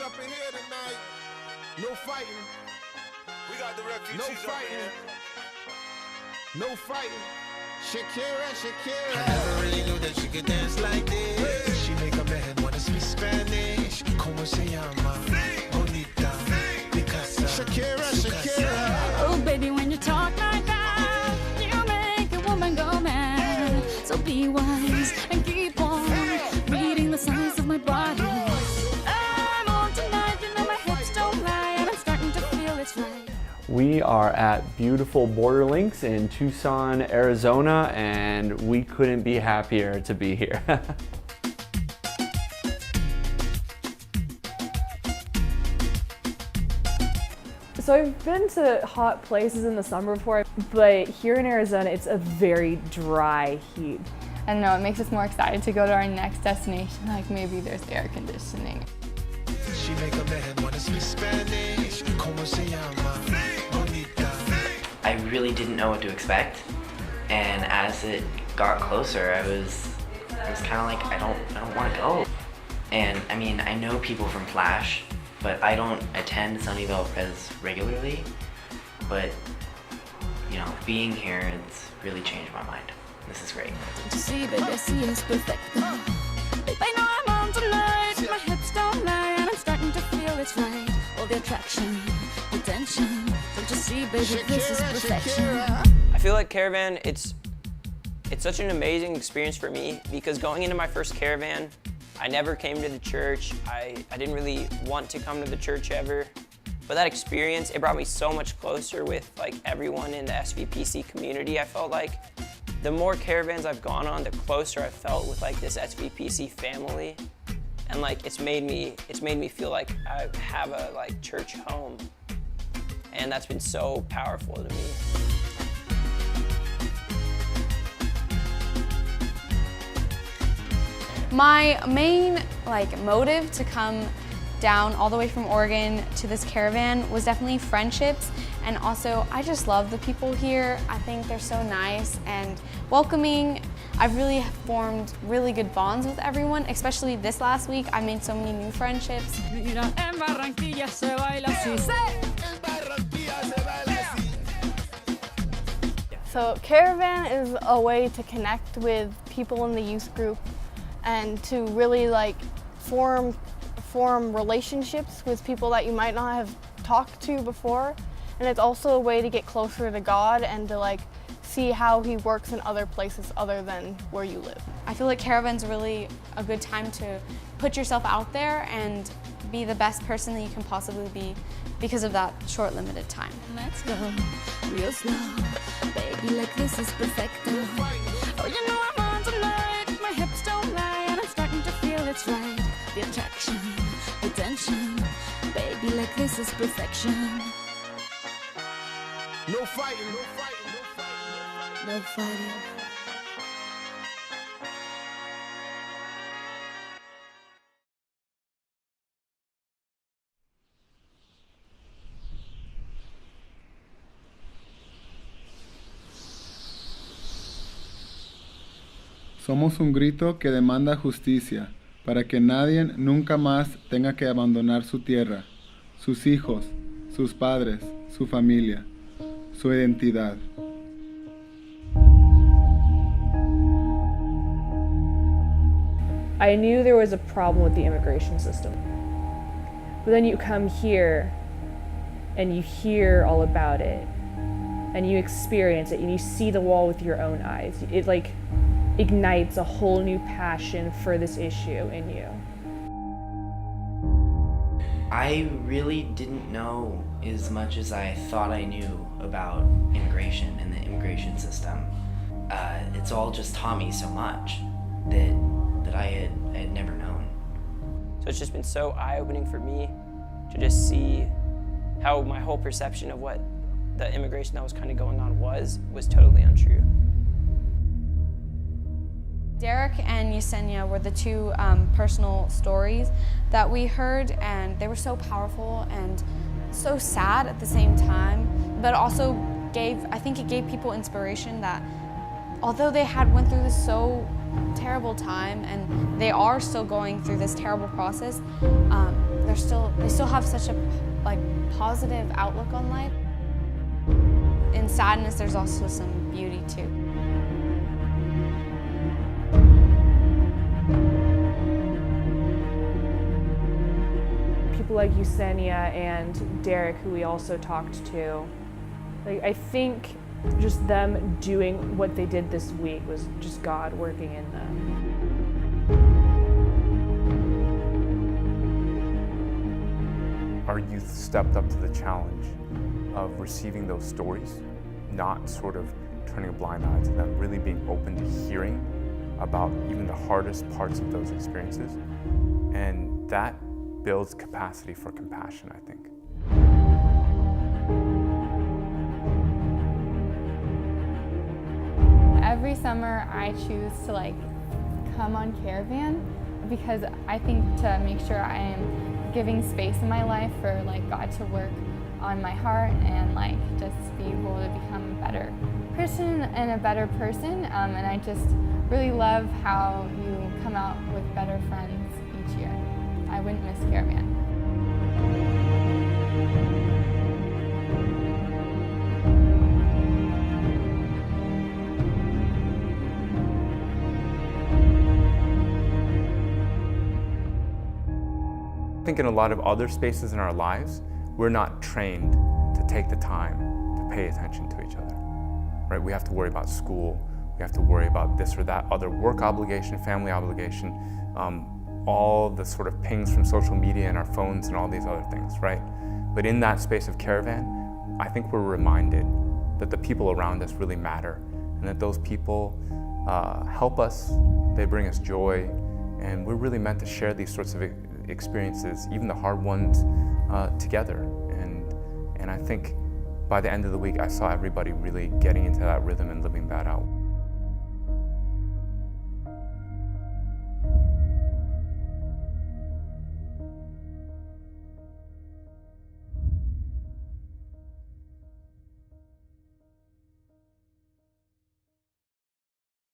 up in here tonight. No fighting. We got the refugees No up in fighting. here. No fighting. Shakira, Shakira. I never really knew that she could dance like this. She make a man wanna speak Spanish. Como se llama? Bonita. Picasa. Shakira, Shakira. Oh, baby, when you talk like that, you make a woman go mad. So be wise and keep on reading the signs of my body. I'm on tonight, you know my hips don't lie, and I'm starting to feel it's right. We are at beautiful Border Links in Tucson, Arizona, and we couldn't be happier to be here. So I've been to hot places in the summer before, but here in Arizona, it's a very dry heat. I don't know, it makes us more excited to go to our next destination, like maybe there's air conditioning. She make a man wanna speak Spanish. Como se llama? Bonita. I really didn't know what to expect, and as it got closer, I was kind of like, I don't want to go. And I mean, I know people from Flash, but I don't attend Sunnyvale Pres regularly. But you know, being here, it's really changed my mind. This is great. Don't you see, baby, I see it's perfect. Babe, I know I'm on tonight. My hips don't lie, and I'm starting to feel it's right. All the attraction, the tension. Don't you see, baby, this is perfection. I feel like Caravan, it's such an amazing experience for me because going into my first Caravan, I never came to the church. I didn't really want to come to the church ever. But that experience, it brought me so much closer with like everyone in the SVPC community. I felt like the more caravans I've gone on, the closer I felt with like this SVPC family. And like it's made me feel like I have a like church home. And that's been so powerful to me. My main motive to come down all the way from Oregon to this caravan was definitely friendships, and also I just love the people here. I think they're so nice and welcoming. I've really formed really good bonds with everyone, especially this last week. I made so many new friendships. So Caravan is a way to connect with people in the youth group and to really form relationships with people that you might not have talked to before. And it's also a way to get closer to God and to see how He works in other places other than where you live. I feel like Caravan's really a good time to put yourself out there and be the best person that you can possibly be because of that short, limited time. Let's go real slow, baby, like this is perfect. Oh, you know I'm on tonight. My hips don't lie, and I'm starting to feel it's right. The attraction, the tension, baby, like this is perfection. No fighting, no fighting, no fighting, No fighting. Somos un grito que demanda justicia, para que nadie nunca más tenga que abandonar su tierra, sus hijos, sus padres, su familia, su identidad. I knew there was a problem with the immigration system. But then you come here and you hear all about it and you experience it and you see the wall with your own eyes. It ignites a whole new passion for this issue in you. I really didn't know as much as I thought I knew about immigration and the immigration system. It's all just taught me so much that I had never known. So it's just been so eye-opening for me to just see how my whole perception of what the immigration that was kind of going on was totally untrue. Derek and Yesenia were the two personal stories that we heard, and they were so powerful and so sad at the same time, but also I think it gave people inspiration that although they had went through this so terrible time and they are still going through this terrible process, they're still still have such a positive outlook on life. In sadness, there's also some beauty too. People like Yesenia and Derek, who we also talked to, I think just them doing what they did this week was just God working in them. Our youth stepped up to the challenge of receiving those stories, not sort of turning a blind eye to them, really being open to hearing about even the hardest parts of those experiences. And that builds capacity for compassion, I think. Every summer I choose to come on Caravan because I think to make sure I am giving space in my life for God to work on my heart and just be able to become a better Christian and a better person. And I just really love how you come out with better friends each year. I wouldn't miss Caravan. I think in a lot of other spaces in our lives, we're not trained to take the time to pay attention to each other, right? We have to worry about school, we have to worry about this or that other work obligation, family obligation, all the sort of pings from social media and our phones and all these other things, right? But in that space of Caravan, I think we're reminded that the people around us really matter and that those people help us, they bring us joy, and we're really meant to share these sorts of experiences, even the hard ones, together. And I think by the end of the week, I saw everybody really getting into that rhythm and living that out.